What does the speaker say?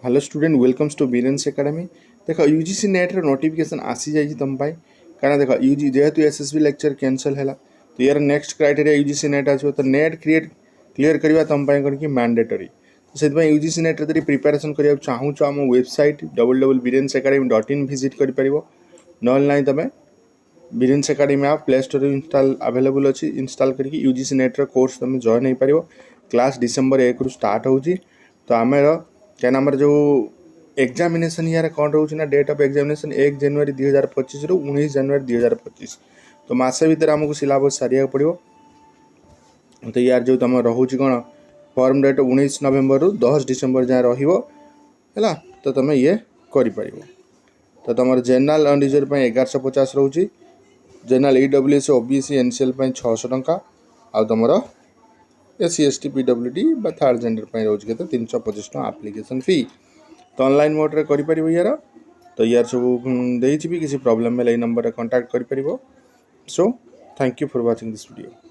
Hello student welcomes to Biren's academy. देख UGC NET रो notification आसी जाई तुम पाई कारण देख यूजी जेहेतु एसएसबी लेक्चर कैंसल है तो यार नेक्स्ट क्राइटेरिया यूजीसी नेट आसो तो नेट क्लियर करवा तुम पाई कौन कि मैंडेटरी। तो से यूजीसी नेट रे प्रिपरेशन करिया चाहूँ आम वेबसाइट www.birensacademy.in विजिट कर पारिबो नल नाही तमे बीरेन्स एकेडमी आप प्ले स्टोर इंस्टॉल अवेलेबल अच्छी इंस्टॉल करके यूजीसी नेट रो कोर्स तुम जॉइन हो पारिबो। क्लास डिसेंबर 1 रु स्टार्ट होची तो आमर क्या आमर जो एग्जामिनेशन यार कौन रोचे ना डेट ऑफ एग्जामिनेशन 1 जनवरी 2025 रु 19 जनवरी 2025 तो मसे भितर आमको सिलेबस सारिया पड़ो। तो यार जो तुम रोचे कौन फॉर्म डेट 19 नवेम्बर रु 10 डिसेम्बर जाए रहा तो तुम ये कर तो तुम जेनराल एंड रिजर्व 1150 रोचे जेनराल ईडब्ल्यूएस ओबीसी एनसीएल 600 टंका आ तुम SC ST PWD third gender रोज के 325 टका एप्लिकेशन फी तो ऑनलाइन मोड रे करि परिबो यार। तो यार सब देछि भी किसी प्रॉब्लम में नंबर कांटेक्ट करि परिबो। So thank you for watching this video.